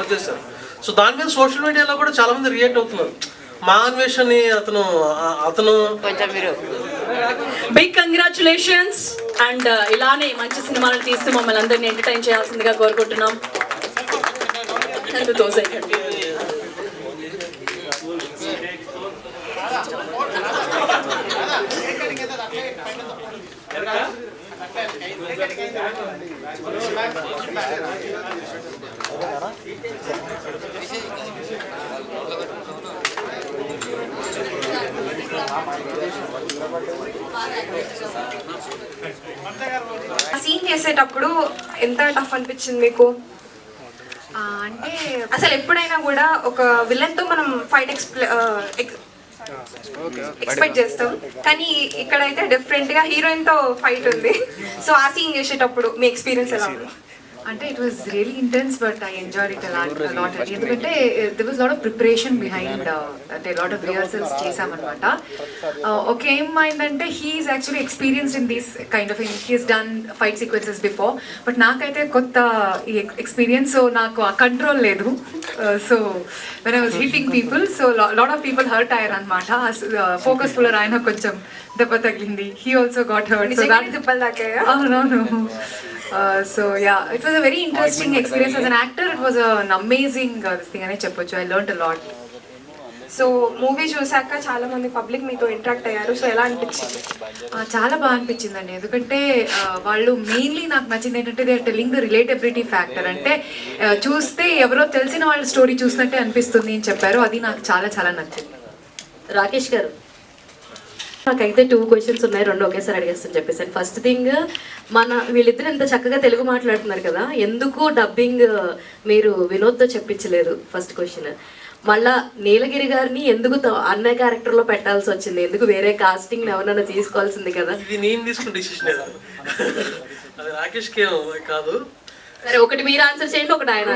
వచ్చేసారు. సో దాని మీద సోషల్ మీడియాలో కూడా చాలా మంది రియాక్ట్ అవుతున్నారు. మా అన్వేషణని అతను బిగ్ కంగ్రాచులేషన్స్ అండ్ ఇలానే మంచి సినిమాలను తీస్తూ మమ్మల్ని అందరినీ ఎంటర్టైన్ చేయాల్సిందిగా కోరుకుంటున్నాం. సీన్ చేసేటప్పుడు ఎంత టఫ్ అనిపించింది మీకు? అంటే అసలు ఎప్పుడైనా కూడా ఒక విలన్ తో మనం ఫైట్ ఎక్స్పెక్ట్ చేస్తాం, కానీ ఇక్కడైతే డిఫరెంట్ గా హీరోయిన్ తో ఫైట్ ఉంది. సో ఆ సీన్ చేసేటప్పుడు మీ ఎక్స్పీరియన్స్ ఎలా ఉంది? అంటే it was really intense but I enjoyed it a lot ఎందుకంటే there was lot of preparation behind, అంటే లాట్ ఆఫ్ రిహర్సల్స్ చేసామన్నమాట. ఒక ఏమైందంటే he's actually experienced in these kind of he's done fight sequences before, but నాకైతే కొత్త ఈ experience. So నాకు ఆ కంట్రోల్ లేదు. So when I was hitting people, so lot of people hurt అయ్యారు అనమాట. ఫోకస్ పుల్లర్ ఆయన కొంచెం దెబ్బ తగిలింది. He also got hurt. So దాని దెబ్బలు తాకాయా? అవునవును. So yeah, it was a very interesting experience as an actor. It was an amazing this thing ane cheppochu. I learned a lot. So movie చూసాక చాలా మంది పబ్లిక్ మీతో interact అయ్యారు. So ఎలా అనిపించింది? చాలా బాగా అనిపించిందండి. ఎందుకంటే వాళ్ళు మెయిన్లీ నాకు నచ్చింది ఏంటంటే they are telling the relatability factor. అంటే చూస్తే ఎవరో తెలిసిన వాళ్ళ స్టోరీ చూసినట్టే అనిపిస్తుంది అని చెప్పారు. అది నాకు చాలా చాలా నచ్చింది. రాకేష్ గారు, నాకైతే 2 క్వశ్చన్స్ ఉన్నాయి, 2 ఒకేసారి అడిగేస్తాను చెప్పేసాను. ఫస్ట్ థింగ్, వీళ్ళిద్దరు ఎంత చక్కగా తెలుగు మాట్లాడుతున్నారు కదా, ఎందుకు డబ్బింగ్ మీరు వినోద్తో చెప్పించలేదు? First question. మళ్ళా నీలగిరి గారిని ఎందుకు అన్నయ్య క్యారెక్టర్లో పెట్టాల్సి వచ్చింది? ఎందుకు వేరే కాస్టింగ్ ఎవరైనా తీసుకోవాల్సింది కదా? ఇది నేను తీసుకున్న డిసిషన్, అది రాకేష్కి కాదు. సరే, ఒకటి మీరు ఆన్సర్ చేయండి, ఒకటి ఆయన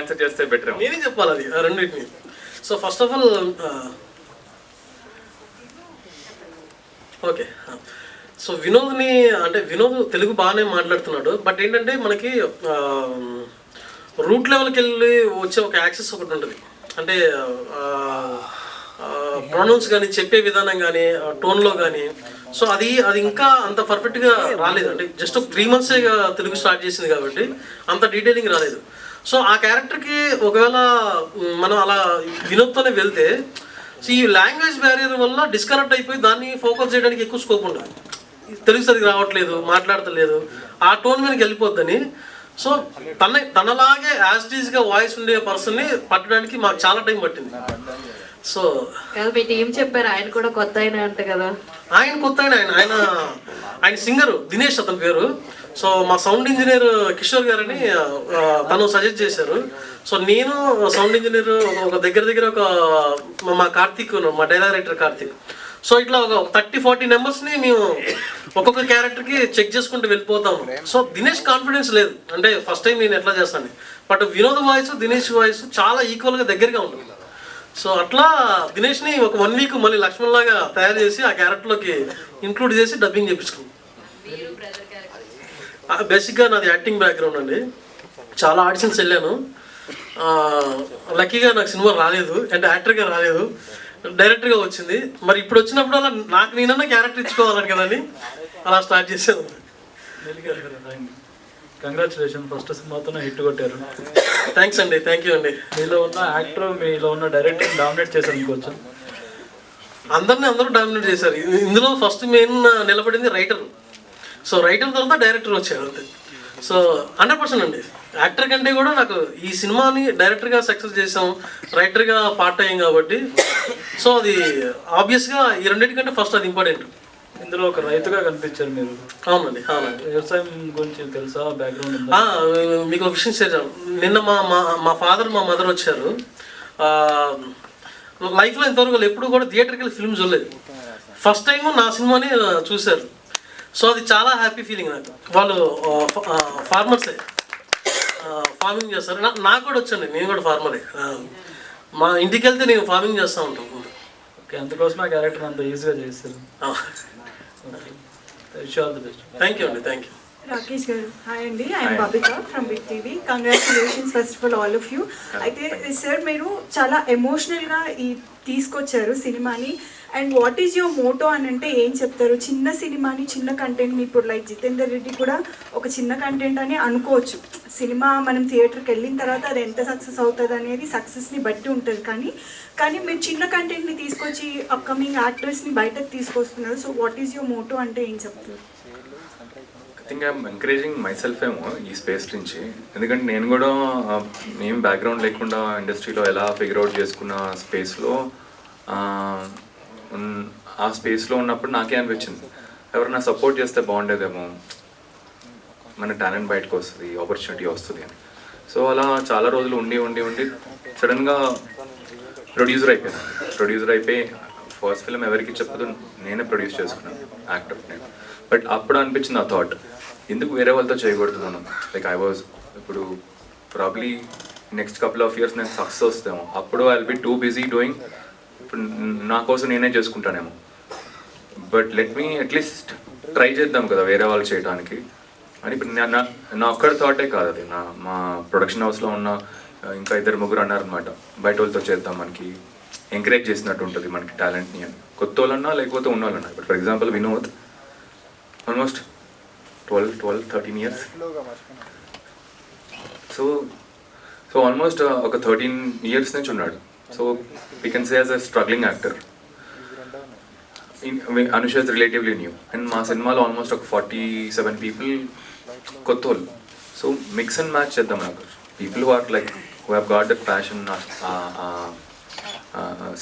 ఆన్సర్ చేస్తే బెటర్. నేనే చెప్పాలి అది రెండింటిని. So first of all okay, so Vinod Telugu బాగానే మాట్లాడుతున్నాడు. బట్ ఏంటంటే మనకి రూట్ లెవెల్కి వెళ్ళి వచ్చే ఒక యాక్సెస్ ఒకటి ఉంటుంది. అంటే ప్రొనౌన్స్ కానీ, చెప్పే విధానం కానీ, టోన్లో కానీ. సో అది ఇంకా అంత పర్ఫెక్ట్గా రాలేదు. అంటే జస్ట్ 3 months తెలుగు స్టార్ట్ చేసింది కాబట్టి అంత డీటెయిలింగ్ రాలేదు. సో ఆ క్యారెక్టర్కి ఒకవేళ మనం అలా వినోద్తోనే వెళ్తే, సో ఈ లాంగ్వేజ్ బ్యారియర్ వల్ల డిస్కనెక్ట్ అయిపోయి దాన్ని ఫోకస్ చేయడానికి ఎక్కువ స్కోప్ ఉంటుంది. తెలుగు సరిగ్గా రావట్లేదు, మాట్లాడతలేదు, ఆ టోన్ మీదకి వెళ్ళిపోద్దని. సో తనలాగే యాజ్ ఇట్ ఈస్గా వాయిస్ ఉండే పర్సన్ని పట్టడానికి మాకు చాలా టైం పట్టింది. సో మీ టీం చెప్పారు ఆయన కూడా కొత్త ఆయన అంట కదా? ఆయన కొత్త ఆయన సింగరు దినేష్ అతని పేరు. సో మా సౌండ్ ఇంజనీర్ కిషోర్ గారని తను సజెస్ట్ చేశారు. సో నేను సౌండ్ ఇంజనీర్ ఒక దగ్గర మా కార్తీక్, మా డైరెక్టర్ కార్తీక్. సో ఇట్లా ఒక 30-40 నెంబర్స్ని మేము ఒక్కొక్క క్యారెక్టర్కి చెక్ చేసుకుంటూ వెళ్ళిపోతాము. సో దినేష్ కాన్ఫిడెన్స్ లేదు, అంటే ఫస్ట్ టైం నేను ఎట్లా చేస్తాను. But Vinod voice, Dinesh voice చాలా ఈక్వల్గా దగ్గరగా ఉంటుంది. సో అట్లా దినేష్ని ఒక 1 week మళ్ళీ లక్ష్మణ్ లాగా తయారు చేసి ఆ క్యారెక్టర్లోకి ఇంక్లూడ్ చేసి డబ్బింగ్ చేపించుకున్నాం. బేసిక్గా నాది యాక్టింగ్ బ్యాక్గ్రౌండ్ అండి. చాలా ఆడిషన్స్ వెళ్ళాను. లక్కీగా నాకు సినిమా రాలేదు, అంటే యాక్టర్గా రాలేదు, డైరెక్టర్గా వచ్చింది. మరి ఇప్పుడు వచ్చినప్పుడు అలా నాకు నేనన్నా క్యారెక్టర్ ఇచ్చుకోవాలని కదని అలా స్టార్ట్ చేశాను. కంగ్రాచులేషన్, ఫస్ట్ సినిమాతోనే హిట్ కొట్టారు. థ్యాంక్స్ అండి, థ్యాంక్ యూ అండి. మీలో ఉన్న యాక్టర్, మీలో ఉన్న డైరెక్టర్ డామినేట్ చేశారు అనుకోవచ్చు. అందరూ డామినేట్ చేశారు. ఇందులో ఫస్ట్ మెయిన్ నిలబడింది రైటర్. సో రైటర్ తర్వాత డైరెక్టర్ వచ్చారు అంతే. సో 100% అండి. యాక్టర్ కంటే కూడా నాకు ఈ సినిమాని డైరెక్టర్గా సక్సెస్ చేసాం, రైటర్గా పార్ట్ అయ్యాం కాబట్టి సో అది ఆబ్వియస్గా ఈ రెండింటికంటే ఫస్ట్ అది ఇంపార్టెంట్. ఇందులో ఒక రైతుగా కనిపించారు మీరు. అవునండి. వ్యవసాయం గురించి తెలుసా, బ్యాక్గ్రౌండ్? మీకు ఒక విషయం చేశాను. నిన్న మా ఫాదర్, మా మదర్ వచ్చారు. లైఫ్లో ఇంతవరకు ఎప్పుడు కూడా థియేటర్కి వెళ్ళి ఫిల్మ్ చూడలేదు. ఫస్ట్ టైం నా సినిమాని చూశారు. సో అది చాలా హ్యాపీ ఫీలింగ్ నాకు. వాళ్ళు ఫార్మర్సే, ఫార్మింగ్ చేస్తారు. నాకు కూడా వచ్చండి, నేను కూడా ఫార్మరే. మా ఇంటికి వెళ్తే నేను ఫార్మింగ్ చేస్తూ ఉంటాను. ఓకే, అందుకోసం ఆ క్యారెక్టర్ అంత ఈజీగా చేస్తారు. థ్యాంక్ యూ అండి, థ్యాంక్ యూ. రాకేష్ గారు హాయ్ అండి, I'm Babitha from big TV. Congratulations first of all of you. అయితే సార్ మీరు చాలా ఎమోషనల్గా తీసుకొచ్చారు సినిమాని. And what is your motto అని అంటే ఏం చెప్తారు? చిన్న సినిమాని, చిన్న కంటెంట్ని, ఇప్పుడు లైక్ జితేందర్ రెడ్డి కూడా ఒక చిన్న కంటెంట్ అని అనుకోవచ్చు. సినిమా మనం థియేటర్కి వెళ్ళిన తర్వాత అది ఎంత సక్సెస్ అవుతుంది అనేది సక్సెస్ని బట్టి ఉంటుంది. కానీ మీరు చిన్న కంటెంట్ని తీసుకొచ్చి అప్కమింగ్ యాక్టర్స్ని బయటకు తీసుకొస్తున్నారు. So what is your Moto అంటే ఏం చెప్తారు? I think I'm encouraging my self ఏమో ఈ స్పేస్ నుంచి. ఎందుకంటే నేను కూడా ఏం బ్యాక్గ్రౌండ్ లేకుండా ఇండస్ట్రీలో ఎలా ఫిగర్ అవుట్ చేసుకున్న స్పేస్లో ఆ స్పేస్లో ఉన్నప్పుడు నాకే అనిపించింది ఎవరైనా సపోర్ట్ చేస్తే బాగుండేదేమో, మన టాలెంట్ బయటకు వస్తుంది, ఆపర్చునిటీ వస్తుంది అని. సో అలా చాలా రోజులు ఉండి సడన్గా ప్రొడ్యూసర్ అయిపోయి ఫస్ట్ ఫిల్మ్ ఎవరికి చెప్పదు, నేనే ప్రొడ్యూస్ చేసుకున్నాను, యాక్టర్ నేను. బట్ అప్పుడు అనిపించింది ఆ థాట్, ఎందుకు వేరే వాళ్ళతో చేయకూడదు మనం. లైక్ ఐ వాజ్ ఇప్పుడు probably next couple of years నేను సక్సెస్ వస్తాము, అప్పుడు I will be too busy doing, ఇప్పుడు నా కోసం నేనే చేసుకుంటానేమో. But let me at least try చేద్దాం కదా వేరే వాళ్ళు చేయడానికి అని. ఇప్పుడు నా ఒక్కడి థాటే కాదు అది, మా ప్రొడక్షన్ హౌస్లో ఉన్న ఇంకా 2-3 అన్నారనమాట, బయట వాళ్ళతో చేద్దాం, మనకి ఎంకరేజ్ చేసినట్టు ఉంటుంది మనకి టాలెంట్ని అని. కొత్త వాళ్ళన్నా లేకపోతే ఉన్న వాళ్ళన్నా. ఇప్పుడు for example Vinod almost 12-13 years. So almost ఒక 13 ఇయర్స్ నుంచి ఉన్నాడు. So we can say as a struggling actor. Anusha is relatively new. And మా సినిమాలో ఆల్మోస్ట్ ఒక 47 పీపుల్ కొత్త వాళ్ళు. సో మిక్స్ అండ్ మ్యాచ్ చేద్దాం నాకు. People who are like who have got that passion,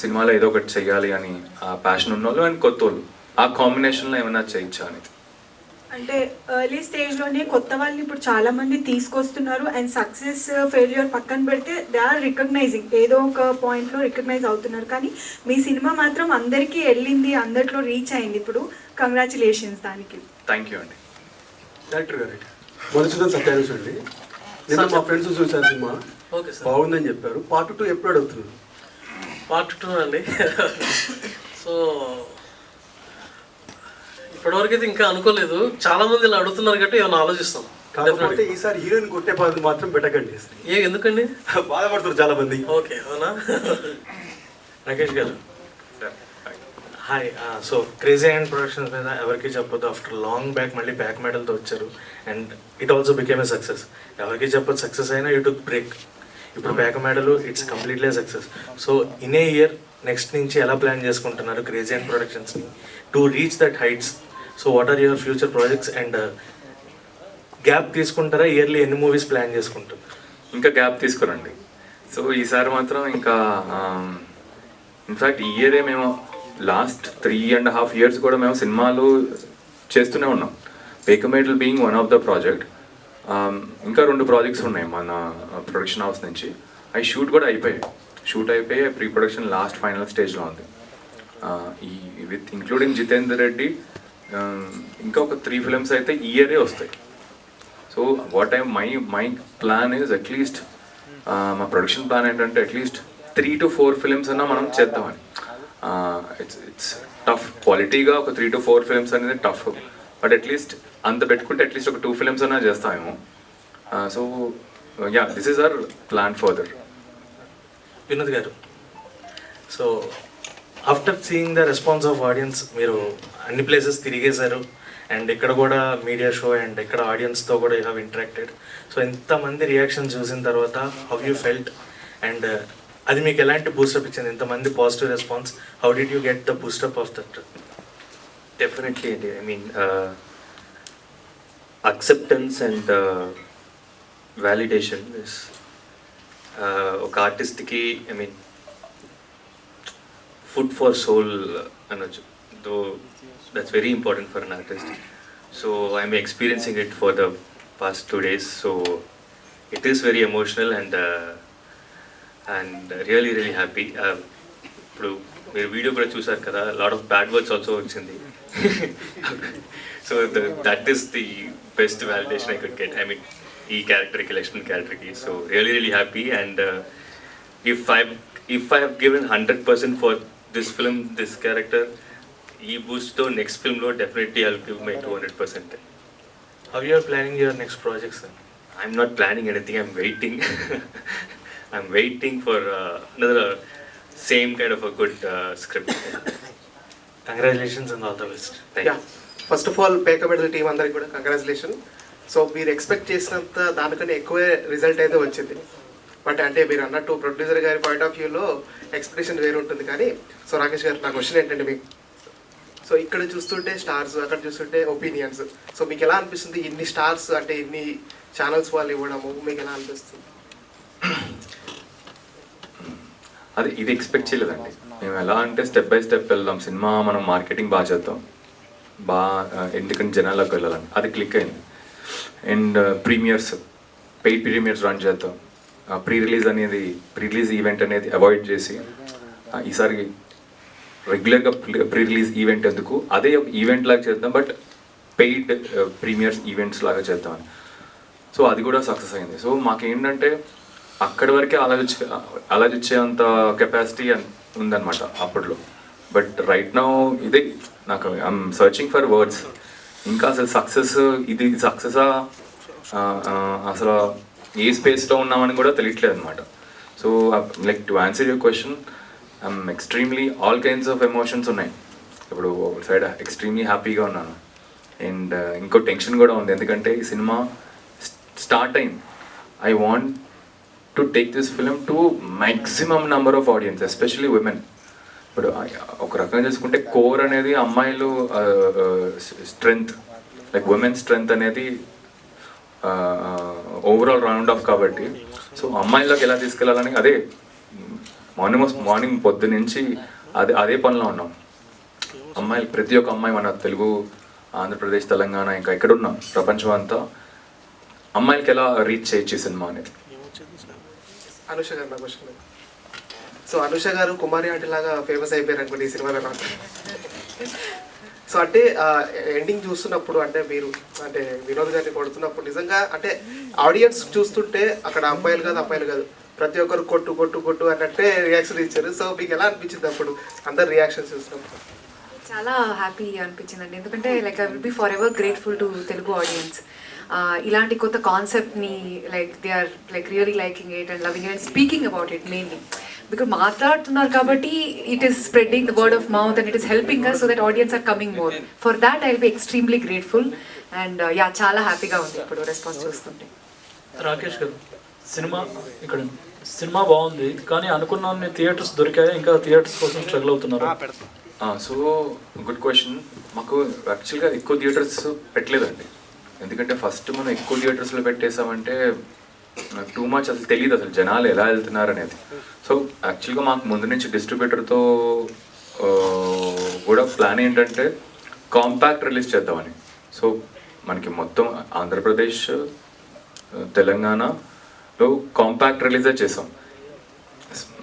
సినిమాలో ఏదో ఒకటి చెయ్యాలి అని ఆ ప్యాషన్ ఉన్నోళ్ళు, అండ్ కొత్త వాళ్ళు, ఆ కాంబినేషన్లో ఏమైనా చేయొచ్చా అనేది. అంటే ఎర్లీ స్టేజ్లోనే కొత్త వాళ్ళని ఇప్పుడు చాలా మంది తీసుకొస్తున్నారు. అండ్ సక్సెస్ ఫెయిల్యూర్ పక్కన పెడితే దే ఆర్ రికగ్నైజింగ్, ఏదో ఒక పాయింట్లో రికగ్నైజ్ అవుతున్నారు. కానీ మీ సినిమా మాత్రం అందరికీ వెళ్ళింది, అందరిలో రీచ్ అయింది. ఇప్పుడు కంగ్రాచులేషన్స్ దానికి. థ్యాంక్ యూ అండి. డైరెక్టర్ గారు మధుసూదన్ సత్యానుష్ అండి. నిన్న మా ఫ్రెండ్స్ చూసారు సినిమా, ఓకే సార్, బాగుందని చెప్పారు. పార్ట్ 2 ఎప్పుడు అడుగుతున్నారు? పార్ట్ 2 అండి. సో ఇప్పటివరకు అయితే ఇంకా అనుకోలేదు. చాలా మంది ఇలా అడుగుతున్నారు కాబట్టి ఏమైనా ఆలోచిస్తాం. కాకపోతే ఈసారి హీరోయిన్ కొట్టే పద్ధతి మాత్రం పెట్టకండి. ఎందుకండి? బాధపడుతున్నారు చాలా మంది. ఓకే, అవునా? రాకేష్ గారు hi. So Crazy Ant Productions మీద ఎవరికి చెప్పొద్దు, ఆఫ్టర్ లాంగ్ బ్యాక్ మళ్ళీ బ్యాక్ మెడల్తో వచ్చారు. And it also became a success. ఎవరికి చెప్పొద్దు, సక్సెస్ అయినా యూ టుక్ బ్రేక్. ఇప్పుడు బ్యాక్ మెడల్ it's completely success. So in a year next నుంచి ఎలా ప్లాన్ చేసుకుంటున్నారు క్రేజీ అండ్ ప్రొడక్షన్స్ని to reach that heights? So what are your future projects? And gap తీసుకుంటారా? ఇయర్లీ ఎన్ని మూవీస్ ప్లాన్ చేసుకుంటారు? ఇంకా గ్యాప్ తీసుకురండి. సో ఈసారి మాత్రం ఇంకా ఇన్ఫ్యాక్ట్ ఈ ఇయరే మేము లాస్ట్ 3.5 years కూడా మేము సినిమాలు చేస్తూనే ఉన్నాం. Pekamedalu being one of the project. ఇంకా 2 ప్రాజెక్ట్స్ ఉన్నాయి మన ప్రొడక్షన్ హౌస్ నుంచి. అవి షూట్ అయిపోయి ప్రీ ప్రొడక్షన్ లాస్ట్ ఫైనల్ స్టేజ్లో ఉంది. ఈ విత్ ఇంక్లూడింగ్ జితేందర్ రెడ్డి ఇంకా ఒక 3 films అయితే ఈ ఇయరే వస్తాయి. So what my plan is at least, మా ప్రొడక్షన్ ప్లాన్ ఏంటంటే అట్లీస్ట్ 3 to 4 films అన్నా మనం చేద్దామని. ఇట్స్ టఫ్ క్వాలిటీగా ఒక 3 to 4 films అనేది టఫ్. బట్ అట్లీస్ట్ అంత పెట్టుకుంటే అట్లీస్ట్ ఒక 2 films అన్నా చేస్తామేమో. So yeah, this is our plan further. Vinod garu, so after seeing the response of audience, మీరు అన్ని ప్లేసెస్ తిరిగేశారు అండ్ ఇక్కడ కూడా మీడియా షో అండ్ ఇక్కడ ఆడియన్స్తో కూడా యూ హ్యావ్ ఇంటరాక్టెడ్. సో ఇంతమంది రియాక్షన్ చూసిన తర్వాత హౌ యూ ఫెల్ట్? అండ్ అది మీకు ఎలాంటి బూస్టప్ ఇచ్చింది? ఇంతమంది positive response, how did you get the boost up of that? Definitely, I mean, acceptance and validation is ఒక ఆర్టిస్ట్కి, I mean, food for soul అనొచ్చు. Though that's very important for an artist. So I'm experiencing it for the past 2 days. So it is very emotional and really happy. ఇప్పుడు మీరు video కూడా చూసారు కదా, lot of bad words also వచ్చింది. So that is the best validation I could get. I mean, ఈ క్యారెక్టర్కి, లక్ష్మణ్ క్యారెక్టర్కి. So really happy. And if I have given 100% for this film, this character, ఈ బూస్ట్తో నెక్స్ట్ ఫిల్మ్లో definitely I will give my 200%. How you are planning your next project, sir? I'm not planning anything. I'm waiting. I'm waiting for another same kind of a good script. Congratulations and all the best. Thank ya you. First of all Pekamedalu team అందరికి కూడా congratulation. So మీరు expect చేసినంత దానికన్నా ఎక్కువే result అయితే వచ్చింది. But అంటే మీరు అన్నట్టు ప్రొడ్యూసర్ గారి పాయింట్ ఆఫ్ వ్యూలో ఎక్స్పెక్టేషన్ వేరు ఉంటుంది. కానీ సో రాకేష్ గారు, నా క్వశ్చన్ ఏంటంటే మీకు, సో ఇక్కడ చూస్తుంటే స్టార్స్, అక్కడ చూస్తుంటే ఒపీనియన్స్, సో మీకు ఎలా అనిపిస్తుంది ఇన్ని స్టార్స్ అంటే ఇన్ని ఛానల్స్ వాళ్ళు ఇవ్వడము మీకు ఎలా అనిపిస్తుంది? అది ఇది ఎక్స్పెక్ట్ చేయలేదండి. మేము ఎలా అంటే స్టెప్ బై స్టెప్ వెళ్దాం, సినిమా మనం మార్కెటింగ్ బాగా చేద్దాం, ఎందుకంటే జనాలకు వెళ్ళాలని, అది క్లిక్ అయింది. And premieres, paid premieres run చేద్దాం, ప్రీ రిలీజ్ ఈవెంట్ అనేది అవాయిడ్ చేసి ఈసారి రెగ్యులర్గా ప్రీ రిలీజ్ ఈవెంట్ ఎందుకు, అదే ఒక ఈవెంట్ లాగా చేద్దాం, బట్ పెయిడ్ ప్రీమియర్స్ ఈవెంట్స్ లాగా చేద్దామని. సో అది కూడా సక్సెస్ అయింది. సో మాకేంటంటే అక్కడి వరకే ఆలోచించేంత కెపాసిటీ ఉందన్నమాట అప్పట్లో. బట్ రైట్ నౌ ఇదే నాకు ఐఎమ్ సర్చింగ్ ఫర్ వర్డ్స్. ఇంకా అసలు సక్సెస్, ఇది సక్సెసా, అసలు ఏ స్పేస్లో ఉన్నామని కూడా తెలియట్లేదు అనమాట. So like to answer your question, I'm extremely all kinds of emotions ఉన్నాయి. ఇప్పుడు ఒక సైడ్ ఎక్స్ట్రీమ్లీ హ్యాపీగా ఉన్నాను, అండ్ ఇంకో టెన్షన్ కూడా ఉంది. ఎందుకంటే ఈ సినిమా స్టార్ట్ అయింది, I want to take this film to maximum number of audience, especially women. ఇప్పుడు ఒక రకంగా చూసుకుంటే కోర్ అనేది అమ్మాయిలు స్ట్రెంగ్త్, లైక్ ఉమెన్ స్ట్రెంగ్త్ అనేది ఓవరాల్ రౌండ్ ఆఫ్ కాబట్టి, సో అమ్మాయిలోకి ఎలా తీసుకెళ్ళాలని అదే మార్నింగ్ పొద్దు నుంచి అదే పనిలో ఉన్నాం. అమ్మాయిలు, ప్రతి ఒక్క అమ్మాయి, మన తెలుగు, ఆంధ్రప్రదేశ్, తెలంగాణ, ఇంకా ఎక్కడున్నాం ప్రపంచం అంతా, అమ్మాయిలకి ఎలా రీచ్ చేయొచ్చు సినిమా అనేది. అనుష గారు, నా క్వశ్చన్. సో అనుష గారు కుమారి ఆంటీ లాగా ఫేమస్ అయిపోయారు అనుకోండి ఈ సినిమాలో నాకు. సో అంటే ఎండింగ్ చూస్తున్నప్పుడు అంటే మీరు అంటే వినోద్ గారిని కొడుతున్నప్పుడు నిజంగా అంటే ఆడియన్స్ చూస్తుంటే అక్కడ అమ్మాయిలు కాదు ప్రతి ఒక్కరు కొట్టు కొట్టు కొట్టు అన్నట్టే రియాక్షన్ ఇచ్చారు. సో మీకు ఎలా అనిపించింది అప్పుడు అందరు రియాక్షన్స్ చూసినప్పుడు? చాలా హ్యాపీ అనిపించిందండి. ఎందుకంటే like I will be for ever grateful to Telugu audience. ఇలాంటి కొత్త కాన్సెప్ట్ని like they are like really liking it and loving it and speaking about it mainly. Because మాట్లాడుతున్నారు కాబట్టి it is spreading the word of mouth and it is helping us so that audience are coming more. For that I will be extremely grateful and yeah, చాలా హ్యాపీగా ఉంది ఇప్పుడు response చూస్తుంటే. రాకేష్ గారు, cinema బాగుంది, కానీ అనుకున్న థియేటర్స్ దొరికాయి, ఇంకా థియేటర్స్ కోసం స్ట్రగుల్ అవుతున్నారు. So good question. మాకు యాక్చువల్గా ఎక్కువ థియేటర్స్ పెట్టలేదండి. ఎందుకంటే ఫస్ట్ మనం ఎక్కువ థియేటర్స్లో పెట్టేసామంటే టూ మచ్ అసలు తెలియదు అసలు జనాలు ఎలా వెళ్తున్నారు అనేది. సో యాక్చువల్గా మాకు ముందు నుంచి డిస్ట్రిబ్యూటర్తో కూడా ప్లాన్ ఏంటంటే కాంపాక్ట్ రిలీజ్ చేద్దామని. సో మనకి మొత్తం ఆంధ్రప్రదేశ్, తెలంగాణలో కాంపాక్ట్ రిలీజే చేసాం.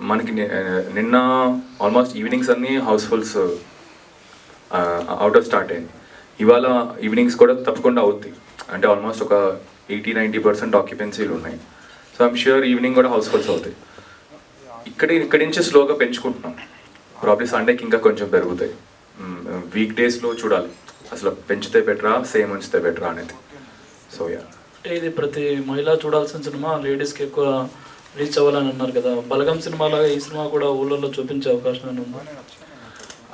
మనకి నిన్న ఆల్మోస్ట్ ఈవినింగ్స్ అన్నీ హౌస్ఫుల్స్ అవుట్ ఆఫ్ స్టార్ట్ అయింది. ఇవాళ ఈవినింగ్స్ కూడా తప్పకుండా అవుతాయి, అంటే ఆల్మోస్ట్ ఒక 80-90% ఆక్యుపెన్సీలు ఉన్నాయి. సో ఐమ్ ష్యూర్ ఈవినింగ్ కూడా హౌస్ఫుల్స్ అవుతాయి. ఇక్కడి నుంచి స్లోగా పెంచుకుంటున్నాం. ప్రాబ్లీ సండేకి ఇంకా కొంచెం పెరుగుతాయి. వీక్ డేస్లో చూడాలి అసలు పెంచితే బెటరా సేమ్ ఉంచితే బెటరా అనేది. సో యా, అంటే ఇది ప్రతి మహిళ చూడాల్సిన సినిమా, లేడీస్కి ఎక్కువ రీచ్ అవ్వాలని అన్నారు కదా. బలగం సినిమాలాగా ఈ సినిమా కూడా ఊళ్ళల్లో చూపించే అవకాశం ఉందా?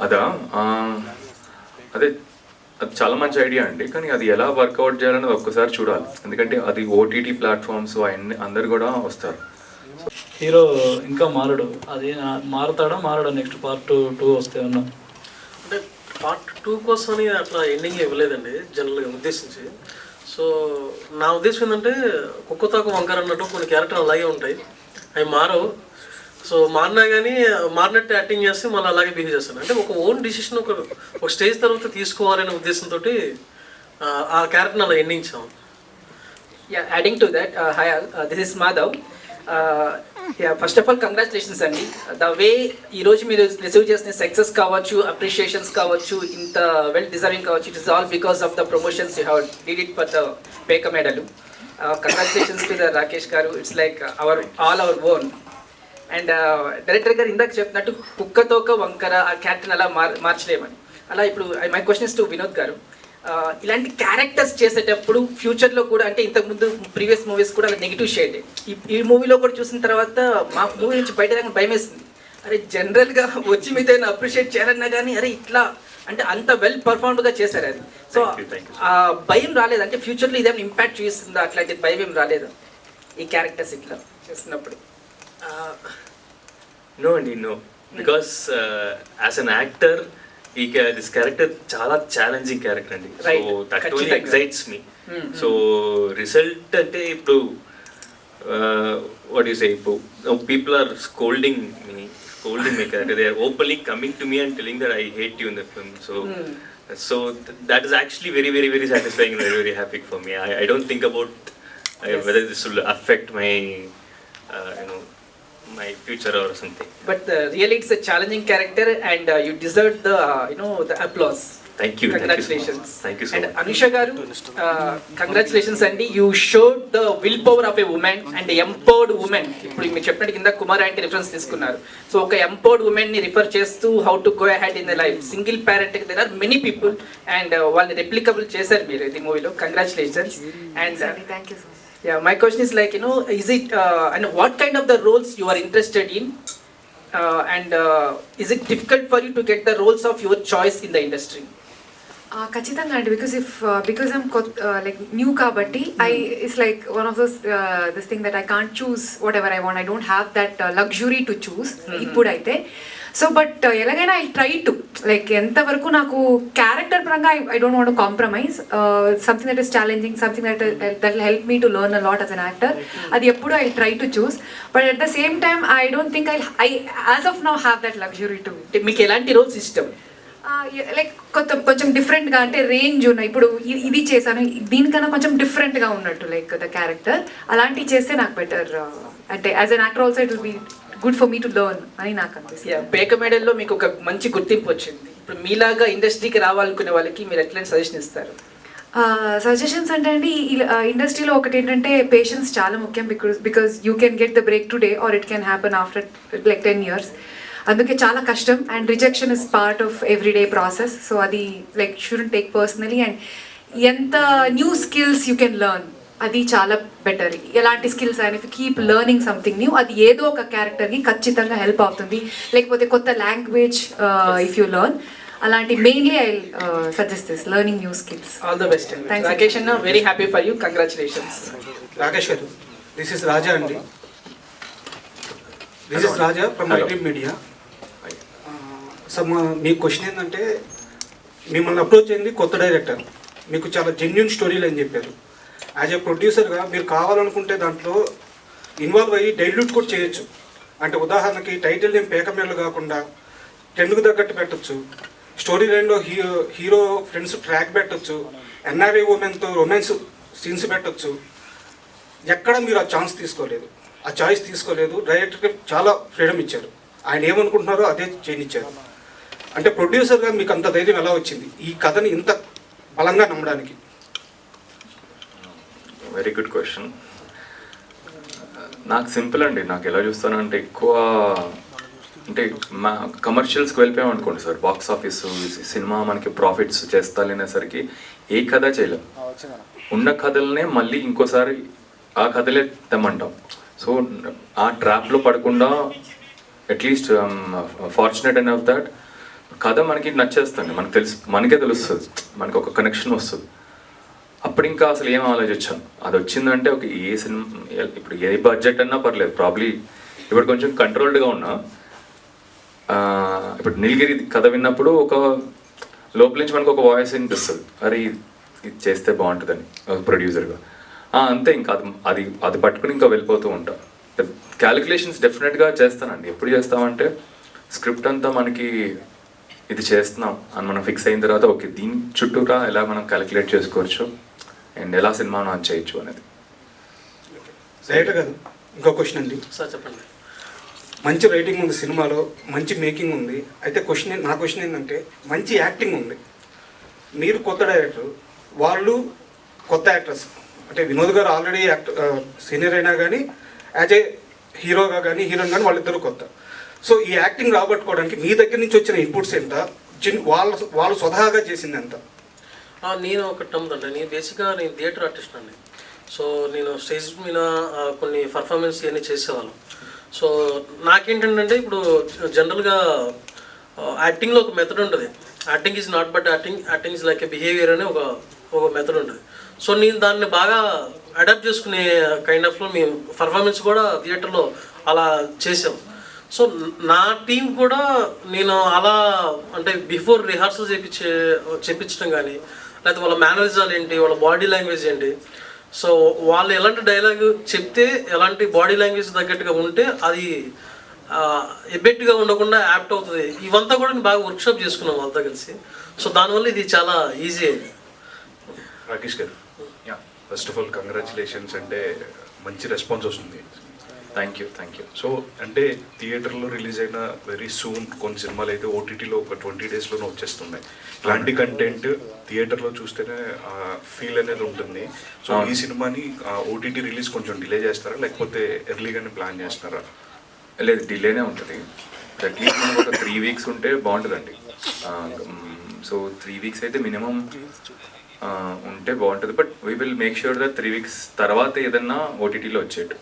అదే అది చాలా మంచి ఐడియా అండి, కానీ అది ఎలా వర్కౌట్ చేయాలనేది ఒక్కసారి చూడాలి. ఎందుకంటే అది ఓటీటీ ప్లాట్ఫామ్స్ అవన్నీ అందరు కూడా వస్తారు. హీరో ఇంకా మారడు, అది మారడా నెక్స్ట్ పార్ట్ 2 వస్తే ఉన్నా? అంటే పార్ట్ 2 కోసమని అట్లా ఎండింగ్ ఇవ్వలేదండి జనరల్గా ఉద్దేశించి. సో నా ఉద్దేశం ఏంటంటే కుక్కతాకు వంకర అన్నట్టు కొన్ని క్యారెక్టర్లు అలాగే ఉంటాయి, అవి మారవు. సో మారినా కానీ మారినట్టు యాక్టింగ్ చేస్తే మళ్ళీ అలాగే బిహేవ్ చేస్తాను. అంటే ఒక ఓన్ డిసిషన్ ఒక స్టేజ్ తర్వాత తీసుకోవాలనే ఉద్దేశంతో ఆ క్యారెక్టర్ని అలా ఎండించాం. Yeah, adding to that, hi all, this is Madhav. Yeah, first of all, congratulations అండి. ద వే ఈరోజు మీరు రిసీవ్ చేసిన సక్సెస్ కావచ్చు, అప్రిషియేషన్స్ కావచ్చు, ఇంత వెల్ డిజర్వింగ్ కావచ్చు, it is all because of the promotions you have did it for the Pekamedalu. Congratulations to the Rakesh garu, it's like all our own. And director garu ఇందాక చెప్పినట్టు కుక్కతోక వంకర ఆ క్యారెక్టర్ని అలా మార్చలేమని. అలా ఇప్పుడు my question is to Vinod గారు. ఇలాంటి క్యారెక్టర్స్ చేసేటప్పుడు ఫ్యూచర్లో కూడా అంటే ఇంతకుముందు ప్రీవియస్ మూవీస్ కూడా అలా నెగిటివ్ షేడ్ ఈ మూవీలో కూడా చూసిన తర్వాత మా మూవీ నుంచి బయట రాగానే భయం వేసింది. అరే జనరల్గా వచ్చి మీతో అప్రిషియేట్ చేయాలన్నా కానీ అరే ఇట్లా అంటే అంత వెల్ పర్ఫార్మ్డ్గా చేశారు అది. సో ఆ భయం రాలేదు అంటే ఫ్యూచర్లో ఇదేమైనా ఇంపాక్ట్ చూపిస్తుందా అట్లాంటి భయం ఏం రాలేదు ఈ క్యారెక్టర్స్ ఇట్లా చేస్తున్నప్పుడు? నో అండి, no. Because as an actor this character చాలా ఛాలెంజింగ్ క్యారెక్టర్ అండి. So that only excites me. So result అంటే ఇప్పుడు వాట్ యు సే, ఇప్పుడు people are scolding me character. They are openly coming to me and telling that I hate you in the film. So that is actually very, very, very satisfying and very, very happy for me. I don't think about whether this will affect my my future or something. But really it's a challenging character and you deserve the the applause. Thank you. Congratulations. Thank you so and much. Anusha garu, congratulations Andy. You showed the willpower of a woman and a empowered woman. ఇప్పుడు మీరు చెప్పినట్టు కింద కుమార్ అంటే reference తీసుకున్నారు. So ఒక empowered woman ని refer చేస్తూ how to go ahead in the life. Single parent కి there are many people and వాళ్ళని రెప్లికబుల్ చేశారు మీరు ఈ మూవీలో. Congratulations. And thank you so much. Yeah, my question is like, is it, and what kind of the roles you are interested in? And is it difficult for you to get the roles of your choice in the industry? ఖచ్చితంగా అండి, because I'm like new కాబట్టి it's like one of those this thing that I can't choose what ever I want. I don't have that luxury to choose ఇప్పుడైతే. So but ఎలాగైనా I try to like ఎంతవరకు నాకు character పరంగా I don't want compromise. Something that is challenging, something that will help me to learn a lot as an actor, అది ఎప్పుడు I try to choose. But at the same time I don't think I as of now have that luxury to. మీకు ఎలాంటి roles ఇష్టం? Like కొంచెం డిఫరెంట్గా అంటే range ఉన్నాయి. ఇప్పుడు ఇది చేశాను, దీనికన్నా కొంచెం డిఫరెంట్గా ఉన్నట్టు లైక్ ద క్యారెక్టర్ అలాంటివి చేస్తే నాకు బెటర్. అంటే as an actor also it will be good for me to learn అని నాకు అనిపిస్తుంది. పేక మేడల్లో మీకు ఒక మంచి గుర్తింపు వచ్చింది. ఇప్పుడు మీలాగా ఇండస్ట్రీకి రావాలనుకునే వాళ్ళకి మీరు ఎట్లాంటి సజెషన్ ఇస్తారు? సజెషన్స్ అంటే అండి, ఇండస్ట్రీలో ఒకటి ఏంటంటే పేషెన్స్ చాలా ముఖ్యం. Because you can get the break today or it can happen after like 10 years. అందుకే చాలా కష్టం. And rejection is part of everyday process. So అది like shouldn't take personally. And ఎంత new skills you can learn అది చాలా better. ఎలాంటి skills అయినా if you keep learning something new అది ఏదో ఒక క్యారెక్టర్కి ఖచ్చితంగా హెల్ప్ అవుతుంది. లేకపోతే కొత్త లాంగ్వేజ్ ఇఫ్ యూ లెర్న్ అలాంటి mainly I suggest this learning new skills. All the best. Rakesh anna, very happy for you. Congratulations. Rakesh garu, this is Raja అండి. This is Raja from iDream Media. So మీ క్వశ్చన్ ఏంటంటే, మిమ్మల్ని అప్రోచ్ అయింది కొత్త డైరెక్టర్, మీకు చాలా జెన్యున్ స్టోరీలు అని చెప్పారు. యాజ్ ఏ ప్రొడ్యూసర్గా మీరు కావాలనుకుంటే దాంట్లో ఇన్వాల్వ్ అయ్యి డైల్యూట్ కూడా చేయొచ్చు. అంటే ఉదాహరణకి టైటిల్ నేమ్ పేకమేళ్ళు కాకుండా ట్రెండ్కు తగ్గట్టు పెట్టచ్చు. స్టోరీ లైన్లో హీరో ఫ్రెండ్స్ ట్రాక్ పెట్టచ్చు. ఎన్ఆర్ఐ ఉమెన్తో రొమాన్స్ సీన్స్ పెట్టచ్చు. ఎక్కడ మీరు ఆ ఛాన్స్ తీసుకోలేదు, ఆ చాయిస్ తీసుకోలేదు. డైరెక్టర్కి చాలా ఫ్రీడమ్ ఇచ్చారు. ఆయన ఏమనుకుంటున్నారో అదే చేయనిచ్చారు. అంటే ప్రొడ్యూసర్గా మీకు అంత ధైర్యం ఎలా వచ్చింది ఈ కథని ఇంత బలంగా నమ్మడానికి? Very good question. నాకు సింపుల్ అండి. నాకు ఎలా చూస్తానంటే ఎక్కువ అంటే మా కమర్షియల్స్కి వెళ్ళిపోయాం అనుకోండి సార్, బాక్స్ ఆఫీస్ సినిమా మనకి ప్రాఫిట్స్ చేస్తాలనేసరికి ఏ కథ చేయలేం. ఉన్న కథలనే మళ్ళీ ఇంకోసారి ఆ కథలే తెమ్మంటాం. సో ఆ ట్రాప్లో పడకుండా అట్లీస్ట్ ఫార్చునేట్ ఎనఫ్ దట్ కథ మనకి నచ్చేస్తుంది, మనకు మనకే తెలుస్తుంది, మనకు ఒక కనెక్షన్ వస్తుంది. అప్పుడు ఇంకా అసలు ఏం ఆలోచించాను, అది వచ్చిందంటే ఒక ఏ సినిమా ఇప్పుడు ఏ బడ్జెట్ అన్నా పర్లేదు. ప్రాబ్లీ ఇప్పుడు కొంచెం కంట్రోల్డ్గా ఉన్నా. ఇప్పుడు నీలగిరి కథ విన్నప్పుడు ఒక లోపల నుంచి మనకు ఒక వాయిస్ వినిపిస్తుంది, అరే ఇది చేస్తే బాగుంటుందని ప్రొడ్యూసర్గా. అంతే, ఇంకా అది పట్టుకుని ఇంకా వెళ్ళిపోతూ ఉంటాం. క్యాలిక్యులేషన్స్ డెఫినెట్గా చేస్తానండి. ఎప్పుడు చేస్తామంటే స్క్రిప్ట్ అంతా మనకి ఇది చేస్తున్నాం అని మనం ఫిక్స్ అయిన తర్వాత ఓకే దీని చుట్టూరా ఎలా మనం క్యాలిక్యులేట్ చేసుకోవచ్చు అండ్ ఎలా సినిమా ఆన్ చేయొచ్చు అనేది. డైరెక్టర్ గారు, ఇంకో క్వశ్చన్ అండి. సార్ చెప్పండి. మంచి రైటింగ్ ఉంది సినిమాలో, మంచి మేకింగ్ ఉంది. అయితే నా క్వశ్చన్ ఏంటంటే, మంచి యాక్టింగ్ ఉంది. మీరు కొత్త డైరెక్టర్, వాళ్ళు కొత్త యాక్టర్స్. అంటే వినోద్ గారు ఆల్రెడీ సీనియర్ అయినా కానీ యాజ్ ఏ హీరోగా కానీ హీరోయిన్ కానీ వాళ్ళిద్దరూ కొత్త. సో ఈ యాక్టింగ్ రాబట్టుకోవడానికి మీ దగ్గర నుంచి వచ్చిన ఇన్పుట్స్ ఎంత, వాళ్ళు స్వతహాగా చేసింది ఎంత? నేను ఒకటి నమ్ముతుంటే నేను బేసిక్గా నేను థియేటర్ ఆర్టిస్ట్ అండి. సో నేను స్టేజ్ మీద కొన్ని పర్ఫార్మెన్స్ ఇవన్నీ చేసేవాళ్ళం. సో నాకేంటంటే ఇప్పుడు జనరల్గా యాక్టింగ్లో ఒక మెథడ్ ఉంటుంది. Acting is not but acting is like A behaviour అనే ఒక మెథడ్ ఉంటుంది. సో నేను దాన్ని బాగా అడాప్ట్ చేసుకునే కైండ్ ఆఫ్లో మేము పర్ఫార్మెన్స్ కూడా థియేటర్లో అలా చేసాం. సో నా టీం కూడా నేను అలా అంటే బిఫోర్ రిహార్సల్ చేయించడం కానీ, లేకపోతే వాళ్ళ మేనరిజాలు ఏంటి, వాళ్ళ బాడీ లాంగ్వేజ్ ఏంటి, సో వాళ్ళు ఎలాంటి డైలాగ్ చెప్తే ఎలాంటి బాడీ లాంగ్వేజ్ తగ్గట్టుగా ఉంటే అది ఎబెట్గా ఉండకుండా యాప్ట్ అవుతుంది. ఇవంతా కూడా నేను బాగా వర్క్షాప్ చేసుకున్నాం వాళ్ళతో కలిసి. సో దానివల్ల ఇది చాలా ఈజీ అయింది. రాకేష్ గారు, ఫస్ట్ ఆఫ్ ఆల్ కంగ్రాచులేషన్స్. అంటే మంచి రెస్పాన్స్ వస్తుంది. Thank you. సో అంటే థియేటర్లో రిలీజ్ అయిన వెరీ సూన్ కొన్ని సినిమాలు అయితే ఓటీటీలో ఒక 20 డేస్లోనే వచ్చేస్తున్నాయి. ఇలాంటి కంటెంట్ థియేటర్లో చూస్తేనే ఫీల్ అనేది ఉంటుంది. సో ఈ సినిమాని ఓటీటీ రిలీజ్ కొంచెం డిలే చేస్తారా, లేకపోతే ఎర్లీగానే ప్లాన్ చేస్తారా? లేదు, డిలేనే ఉంటుంది. అట్లీస్ట్ మనకు ఒక 3 వీక్స్ ఉంటే బాగుంటుందండి. సో 3 వీక్స్ అయితే మినిమం ఉంటే బాగుంటుంది. But we will make sure that 3 weeks తర్వాత ఏదన్నా ఓటీటీలో వచ్చేట్టు.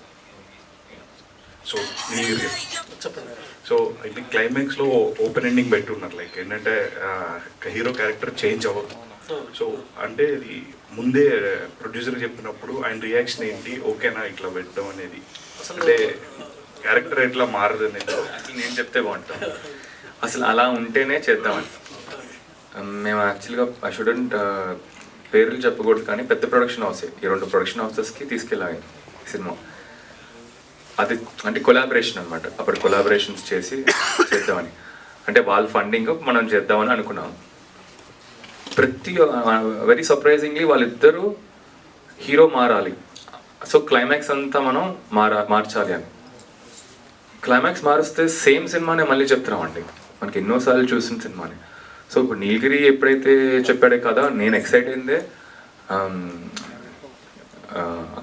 సో ఐ థింక్ క్లైమాక్స్లో ఓపెన్ ఎండింగ్ పెట్టున్నారు. లైక్ ఏంటంటే హీరో క్యారెక్టర్ చేంజ్ అవ్వదు. సో అంటే ఇది ముందే ప్రొడ్యూసర్ చెప్పినప్పుడు ఆయన రియాక్షన్ ఏంటి, ఓకేనా ఇట్లా పెట్టడం అనేది, అంటే క్యారెక్టర్ ఎట్లా మారదు అనేది నేను చెప్తే బాగుంటుంది. అసలు అలా ఉంటేనే చేద్దామని మేము యాక్చువల్గా ఐ షుడెంట్ పేర్లు చెప్పకూడదు, కానీ పెద్ద ప్రొడక్షన్ హౌస్ ఈ 2 ప్రొడక్షన్ హౌసెస్కి తీసుకెళ్ళాలి సినిమా. అది అంటే కొలాబరేషన్ అనమాట. అప్పుడు కొలాబరేషన్స్ చేసి చేద్దామని, అంటే వాళ్ళ ఫండింగ్ మనం చేద్దామని అనుకున్నాం. వెరీ సర్ప్రైజింగ్లీ వాళ్ళిద్దరూ హీరో మారాలి. సో క్లైమాక్స్ అంతా మనం మార్చాలి అని. క్లైమాక్స్ మారుస్తే సేమ్ సినిమానే మళ్ళీ చెప్తున్నామండి, మనకి ఎన్నోసార్లు చూసిన సినిమాని. సో ఇప్పుడు నీలగిరి ఎప్పుడైతే చెప్పాడే కదా, నేను ఎక్సైట్ అయిందే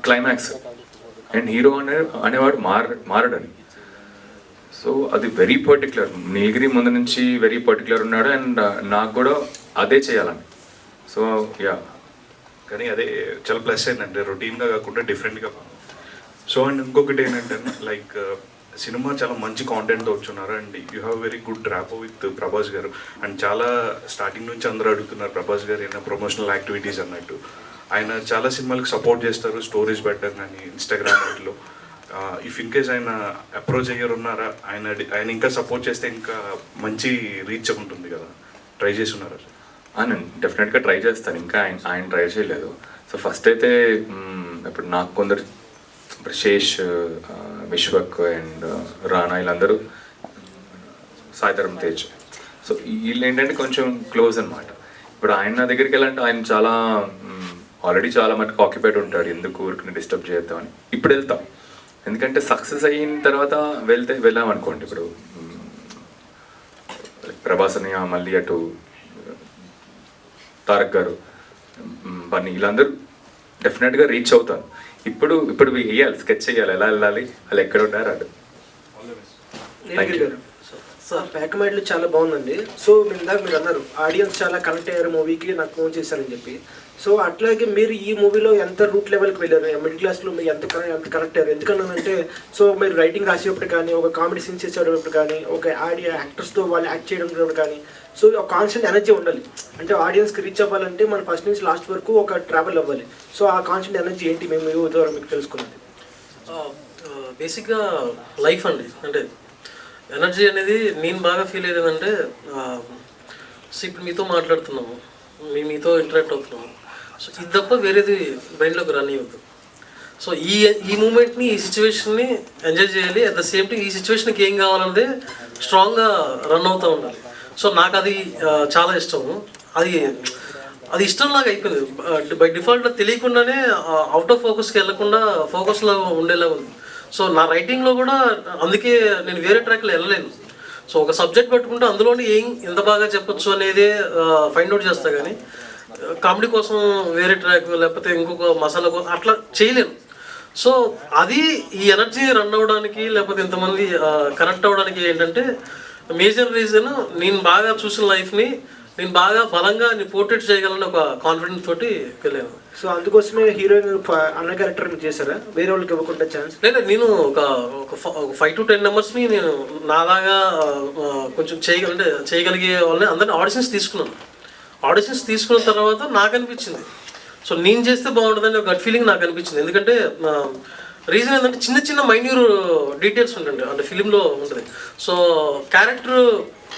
క్లైమాక్స్ అండ్ హీరో అనేవాడు మారడని. సో అది వెరీ పర్టికులర్. నీలగిరి ముందు నుంచి వెరీ పర్టికులర్ ఉన్నాడు అండ్ నాకు కూడా అదే చేయాలని. సో కానీ అదే చాలా ప్లస్ ఏంటంటే రొటీన్గా కాకుండా డిఫరెంట్గా. సో అండ్ ఇంకొకటి ఏంటంటే లైక్ సినిమా చాలా మంచి కాంటెంట్తో వచ్చున్నారు and you have very good rapport with Prabhas garu. And చాలా స్టార్టింగ్ నుంచి అందరూ అడుగుతున్నారు ప్రభాస్ గారు ఏమైనా ప్రమోషనల్ యాక్టివిటీస్ అన్నట్టు. ఆయన చాలా సినిమాలకు సపోర్ట్ చేస్తారు, స్టోరీస్ పెట్టారు కానీ ఇన్స్టాగ్రామ్ వాటిలో. ఇఫ్ ఇన్ కేస్ ఆయన అప్రోచ్ అయ్యారు ఉన్నారా, ఆయన ఇంకా సపోర్ట్ చేస్తే ఇంకా మంచి రీచ్ ఉంటుంది కదా, ట్రై చేస్తున్నారా? నేను డెఫినెట్గా ట్రై చేస్తాను. ఇంకా ఆయన ట్రై చేయలేదు. సో ఫస్ట్ అయితే ఇప్పుడు నాకు కొందరు ఇప్పుడు శేష్, విశ్వక్ అండ్ రానా వీళ్ళందరూ, సాయిధరం తేజ్, సో వీళ్ళు ఏంటంటే కొంచెం క్లోజ్ అనమాట. ఇప్పుడు ఆయన దగ్గరికి వెళ్ళాలంటే ఆయన చాలా ఆల్రెడీ చాలా మటుకు ఆక్యుపైడ్ ఉంటాడు, ఎందుకు ఊరికి డిస్టర్బ్ చేద్దామని. ఇప్పుడు వెళ్తాం, ఎందుకంటే సక్సెస్ అయిన తర్వాత వెళ్ళాం అనుకోండి. ఇప్పుడు ప్రభాస్ అని మళ్ళీ అటు తారక్ గారు, బన్నీ వీళ్ళందరూ డెఫినెట్గా రీచ్ అవుతారు. ఇప్పుడు వేయాలి, స్కెచ్ చేయాలి, ఎలా వెళ్ళాలి, వాళ్ళు ఎక్కడ ఉంటారు అటు. బ్యాక్ మైండ్లు చాలా బాగుందండి. సో ఇందాక మీరు అన్నారు ఆడియన్స్ చాలా కనెక్ట్ అయ్యారు మూవీకి, నాకు ఫోన్ చేశారని చెప్పి. సో అట్లాగే మీరు ఈ మూవీలో ఎంత రూట్ లెవెల్కి వెళ్ళారు, మిడిల్ క్లాస్లో మీరు ఎంత కనెక్ట్ అయ్యారు? ఎందుకన్నానంటే సో మీరు రైటింగ్ రాసేటప్పుడు కానీ, ఒక కామెడీ సీన్స్ చేసేటప్పుడు కానీ, ఒక యాక్టర్స్తో వాళ్ళు యాక్ట్ చేయడం కానీ, సో ఒక కాన్స్టెంట్ ఎనర్జీ ఉండాలి. అంటే ఆడియన్స్కి రీచ్ అవ్వాలంటే మనం ఫస్ట్ నుంచి లాస్ట్ వరకు ఒక ట్రావెల్ అవ్వాలి. సో ఆ కాన్స్టెంట్ ఎనర్జీ ఏంటి మేము ఈ ద్వారా మీకు తెలుసుకున్నది? బేసిక్గా లైఫ్ అండి. అంటే ఎనర్జీ అనేది నేను బాగా ఫీల్ అయ్యేదంటే ఇప్పుడు మీతో మాట్లాడుతున్నాము, మీతో ఇంటరాక్ట్ అవుతున్నాము. సో ఇది తప్ప వేరేది మైండ్లోకి రన్ అయ్యవద్దు. సో ఈ మూమెంట్ని, ఈ సిచ్యువేషన్ని ఎంజాయ్ చేయాలి. అట్ ద సేమ్ టైం ఈ సిచ్యువేషన్కి ఏం కావాలంటే స్ట్రాంగ్గా రన్ అవుతూ ఉండాలి. సో నాకు అది చాలా ఇష్టము. అది ఇష్టంలాగా అయిపోయింది. బై డిఫాల్ట్ తెలియకుండానే అవుట్ ఆఫ్ ఫోకస్కి వెళ్ళకుండా ఫోకస్లో ఉండేలా ఉంది. సో నా రైటింగ్లో కూడా అందుకే నేను వేరే ట్రాక్లో వెళ్ళలేను. సో ఒక సబ్జెక్ట్ పట్టుకుంటే అందులోనే ఎంత బాగా చెప్పొచ్చు అనేది ఫైండ్ అవుట్ చేస్తా, కానీ కామెడీ కోసం వేరే ట్రాక్ లేకపోతే ఇంకొక మసాలా కోసం అట్లా చేయలేను. సో అది ఈ ఎనర్జీ రన్ అవ్వడానికి లేకపోతే ఇంతమంది కనెక్ట్ అవ్వడానికి ఏంటంటే మేజర్ రీజన్ నేను బాగా చూసిన లైఫ్ని నేను బాగా బలంగా పోర్ట్రేట్ చేయగలను ఒక కాన్ఫిడెన్స్ తోటి వెళ్ళాను. సో అందుకోసమే హీరోయిన్ అన్న క్యారెక్టర్ మీరు చేశారా, వేరే వాళ్ళకి ఇవ్వకుండా ఛాన్స్? లేదు, నేను ఒక 5 to 10 మెంబర్స్ని నేను నాలాగా కొంచెం చేయగలిగే వాళ్ళని అందరినీ ఆడిషన్స్ తీసుకున్నాను. ఆడిషన్స్ తీసుకున్న తర్వాత నాకు అనిపించింది సో నేను చేస్తే బాగుంటుందని ఒక గట్ ఫీలింగ్ నాకు అనిపించింది. ఎందుకంటే రీజన్ ఏంటంటే చిన్న చిన్న మైన్యూర్ డీటెయిల్స్ ఉంటుంది అంటే ఫిలింలో ఉంటుంది. సో క్యారెక్టర్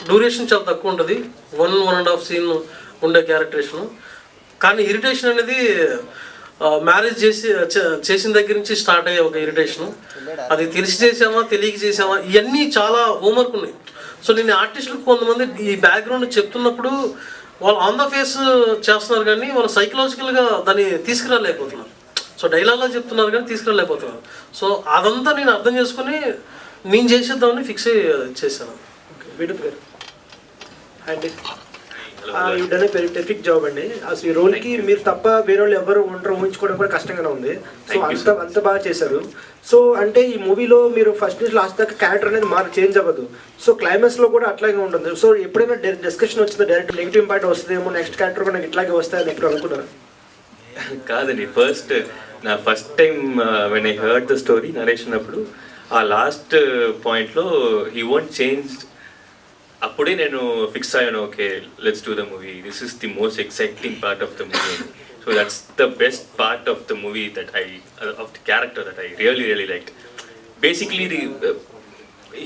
డ్యూరేషన్ చాలా తక్కువ ఉంటుంది, 1.5 సీన్ ఉండే క్యారెక్టరేషను. కానీ ఇరిటేషన్ అనేది మ్యారేజ్ చేసిన దగ్గర నుంచి స్టార్ట్ అయ్యే ఒక ఇరిటేషను. అది తెలిసి చేసామా తెలియక చేసామా ఇవన్నీ చాలా హోంవర్క్ ఉన్నాయి. సో నేను ఆర్టిస్టులకు కొంతమంది ఈ బ్యాక్గ్రౌండ్ చెప్తున్నప్పుడు వాళ్ళు ఆన్ ద ఫేస్ చేస్తున్నారు కానీ వాళ్ళు సైకలాజికల్గా దాన్ని తీసుకురాలేకపోతున్నారు. సో డైలాగ్లో చెప్తున్నారు కానీ తీసుకురాలేకపోతున్నారు. సో అదంతా నేను అర్థం చేసుకుని నేను చేసేద్దామని ఫిక్స్ అయ్యి చేశాను. వినోద్ గారు అండి, you done a very terrific job అండి. అసలు ఈ రోల్కి మీరు తప్ప వేరే వాళ్ళు ఎవరు ఉండరు, ఊహించుకోవడం కూడా కష్టంగానే ఉంది. సో అంత బాగా చేశారు. సో అంటే ఈ మూవీలో మీరు ఫస్ట్ నుంచి లాస్ట్ దాకా క్యారెక్టర్ అనేది చేంజ్ అవ్వదు. సో క్లైమాక్స్లో కూడా అట్లాగే ఉంటుంది. సో ఎప్పుడైనా డిస్కషన్ వచ్చిందా డైరెక్ట్ నెగిటివ్ ఇంపాక్ట్ వస్తుందేమో, నెక్స్ట్ క్యారెక్టర్ కూడా నాకు ఇట్లాగే వస్తాయని ఎప్పుడు అనుకున్నారు? కాదండి, నా first time when I heard the story narration అప్పుడు ఆ లాస్ట్ పాయింట్లో హీ వోంట్ చేంజ్, అప్పుడే నేను ఫిక్స్ అయ్యాను, okay let's do the movie, this is the most exciting part of the movie. So that's the best part of the movie of the character that I really like. Basically the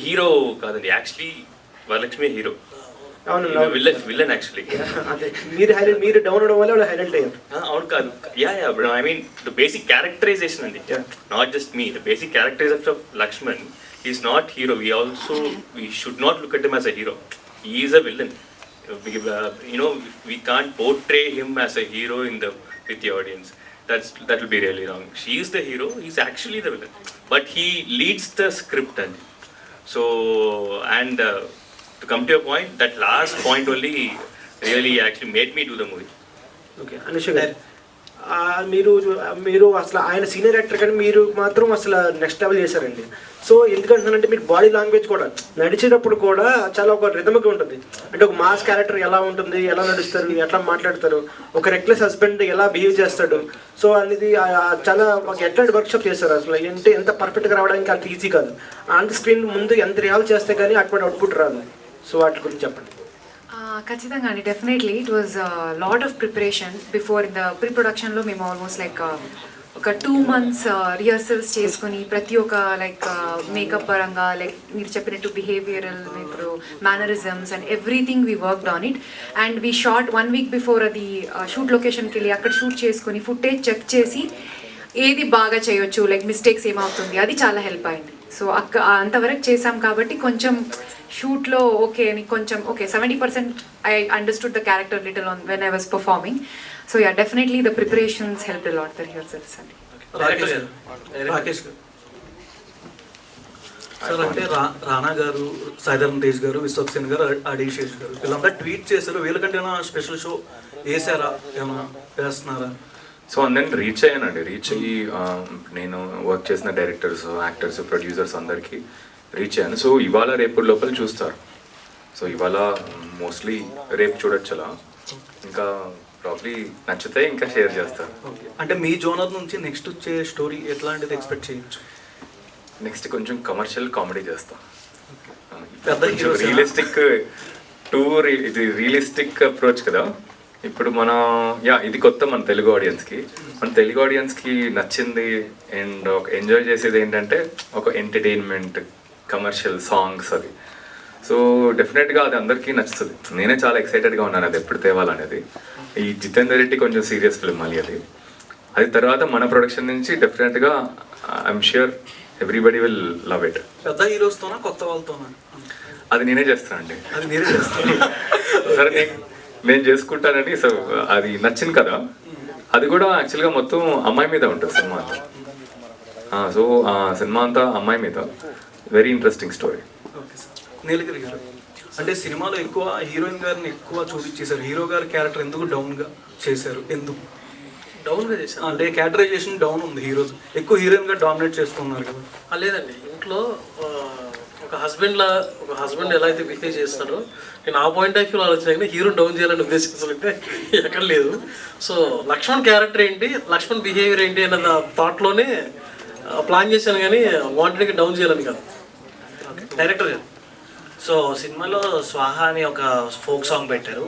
hero కాదండి, actually Varalakshmi hero, villain actually. మీరు down అవడం వల్ల highlight అయ్యారు. అవును కాదు, I mean the basic characterisation అండి, not just me, the basic characterisation of Lakshman is not hero. We should not look at him as a hero. He is a villain. We can't portray him as a hero with the audience. That will be really wrong. She is the hero, he's actually the villain, but he leads the script. And so to come to your point, that last point only really actually made me do the movie. Okay, Anusha garu, మీరు అసలు ఆయన senior actor కానీ మీరు మాత్రం అసలు next level చేశారండి. So ఎందుకంటున్నానంటే మీరు బాడీ లాంగ్వేజ్ కూడా నడిచేటప్పుడు కూడా చాలా ఒక రిథమిక్ ఉంటుంది. అంటే ఒక మాస్ క్యారెక్టర్ ఎలా ఉంటుంది, ఎలా నడుస్తారు, ఎట్లా మాట్లాడతారు, ఒక రెక్లెస్ హస్బెండ్ ఎలా బిహేవ్ చేస్తాడు, సో అనేది చాలా ఒక ఎట్లాంటి వర్క్షాప్ చేస్తారు అసలు. అంటే ఎంత పర్ఫెక్ట్గా రావడానికి అంత ఈజీ కాదు. ఆన్ స్క్రీన్ ముందు ఎంత రిహాల్ చేస్తే కానీ అటువంటి అవుట్పుట్ రాదు. సో వాటి గురించి చెప్పండి. ఖచ్చితంగా అండి, definitely it was lot of preparation before. In the pre ప్రొడక్షన్లో మేము ఆల్మోస్ట్ లైక్ ఒక 2 months రిహర్సల్స్ చేసుకుని ప్రతి ఒక్క లైక్ మేకప్ పరంగా, లైక్ మీరు చెప్పినట్టు బిహేవియరల్, ఇప్పుడు mannerisms and everything we worked on it. And we short 1 week before అది షూట్ లొకేషన్కి వెళ్ళి అక్కడ షూట్ చేసుకుని ఫుటేజ్ చెక్ చేసి ఏది బాగా చేయొచ్చు, లైక్ మిస్టేక్స్ ఏమవుతుంది, అది చాలా హెల్ప్ అయింది. సో అంతవరకు చేసాం కాబట్టి కొంచెం షూట్లో ఓకే అని కొంచెం okay 70% I understood the character little on when I was performing. So yeah, definitely the preparations help a lot the rehearsals అండి. రాకేష్ గారు సార్, అంటే రానా గారు, సాయిధరం తేజ్ గారు, విశ్వక్సేన్ గారు, అడిశేష్ గారు వీళ్ళంతా ట్వీట్ చేశారు. వీళ్ళకంటే ఏమైనా స్పెషల్ షో వేసారా, ఏమైనా వేస్తున్నారా? సో అందరిని రీచ్ అయ్యానండి. రీచ్ అయ్యి నేను వర్క్ చేసిన డైరెక్టర్స్, యాక్టర్స్, ప్రొడ్యూసర్స్ అందరికీ రీచ్ అయ్యాను. సో ఇవాళ రేపు లోపల చూస్తారు. సో ఇవాళ మోస్ట్లీ రేపు చూడొచ్చు, అలా ఇంకా ప్రాబ్లీ నచ్చితే ఇంకా షేర్ చేస్తారు. అంటే మీ జోనర్ నుంచి నెక్స్ట్ వచ్చే స్టోరీ ఎట్లాంటిది ఎక్స్పెక్ట్ చేయొచ్చు? నెక్స్ట్ కొంచెం కమర్షియల్ కామెడీ చేస్తాం. ఇది రియలిస్టిక్ అప్రోచ్ కదా ఇప్పుడు ఇది కొత్త మన తెలుగు ఆడియన్స్కి నచ్చింది. అండ్ ఒక ఎంజాయ్ చేసేది ఏంటంటే ఒక ఎంటర్టైన్మెంట్, కమర్షియల్ సాంగ్స్ అది. సో డెఫినెట్గా అది అందరికీ నచ్చుతుంది. నేనే చాలా ఎక్సైటెడ్గా ఉన్నాను అది ఎప్పుడు తేవాలనేది. ఈ జితేందర్ రెడ్డి కొంచెం సీరియస్ ఫిల్మ్ మళ్ళీ అది తర్వాత మన ప్రొడక్షన్ నుంచి డెఫినెట్గా I'm sure everybody will love it. పెద్ద హీరోస్తోనా కొత్త వాళ్ళతోనా? అది నేనే చేస్తానండి. సరే నేను చేసుకుంటానని. సో అది నచ్చింది కదా, అది కూడా యాక్చువల్గా మొత్తం అమ్మాయి మీద ఉంటుంది సినిమా అంతా. సో సినిమా అంతా అమ్మాయి మీద, very interesting story. Okay sir. Nilagiri గారు, అంటే సినిమాలో ఎక్కువ హీరోయిన్ గారిని ఎక్కువ చూపించేశారు. హీరో గారి క్యారెక్టర్ ఎందుకు డౌన్గా చేశారు? ఎందుకు డౌన్గా చేశారు? అంటే క్యారెక్టరైజేషన్ డౌన్ ఉంది, హీరోస్ ఎక్కువ హీరోయిన్ గా డామినేట్ చేస్తున్నారు కదా. లేదండి, ఇంట్లో ఒక ఒక హస్బెండ్ ఎలా అయితే బిహేవ్ చేస్తాడో నేను ఆ పాయింట్ ఆఫ్ వ్యూలో ఆలోచన హీరో డౌన్ చేయాలని ఉద్దేశించడం అయితే ఎక్కడ లేదు. సో లక్ష్మణ్ క్యారెక్టర్ ఏంటి, లక్ష్మణ్ బిహేవియర్ ఏంటి అన్న థాట్లోనే ప్లాన్ చేశాను, కానీ వాంటెడ్గా డౌన్ చేయాలని కాదు. డైరెక్టర్ గారు సో సినిమాలో స్వాహ అని ఒక ఫోక్ సాంగ్ పెట్టారు.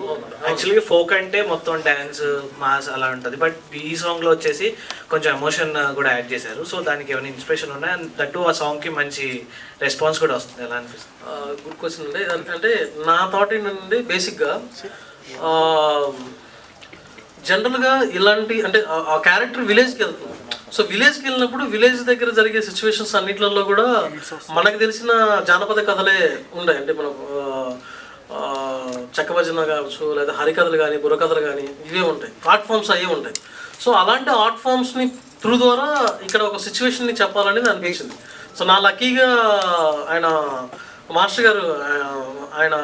యాక్చువల్లీ ఫోక్ అంటే మొత్తం డ్యాన్స్ మాస్ అలా ఉంటుంది, బట్ ఈ సాంగ్లో వచ్చేసి కొంచెం ఎమోషన్ కూడా యాడ్ చేశారు. సో దానికి ఏమైనా ఇన్స్పిరేషన్ ఉన్నాయి, అండ్ దట్టు ఆ సాంగ్కి మంచి రెస్పాన్స్ కూడా వస్తుంది, ఎలా అనిపిస్తుంది? గుడ్ క్వశ్చన్ అండి. అంటే నా థాట్ ఏంటంటే బేసిక్గా జనరల్గా ఇలాంటి అంటే ఆ క్యారెక్టర్ విలేజ్కి వెళ్తుంది. సో విలేజ్కి వెళ్ళినప్పుడు విలేజ్ దగ్గర జరిగే సిచ్యువేషన్స్ అన్నిట్లలో కూడా మనకు తెలిసిన జానపద కథలే ఉంటాయి. అంటే మనం చెక్క భజన కావచ్చు, లేదా హరికథలు కానీ బుర్రకథలు కానీ ఇవే ఉంటాయి, ఆర్ట్ ఫామ్స్ అవే ఉంటాయి. సో అలాంటి ఆర్ట్ ఫామ్స్ని త్రూ ద్వారా ఇక్కడ ఒక సిచ్యువేషన్ని చెప్పాలనేది అనిపించింది. సో నా లక్కీగా ఆయన మాస్టర్ గారు ఆయన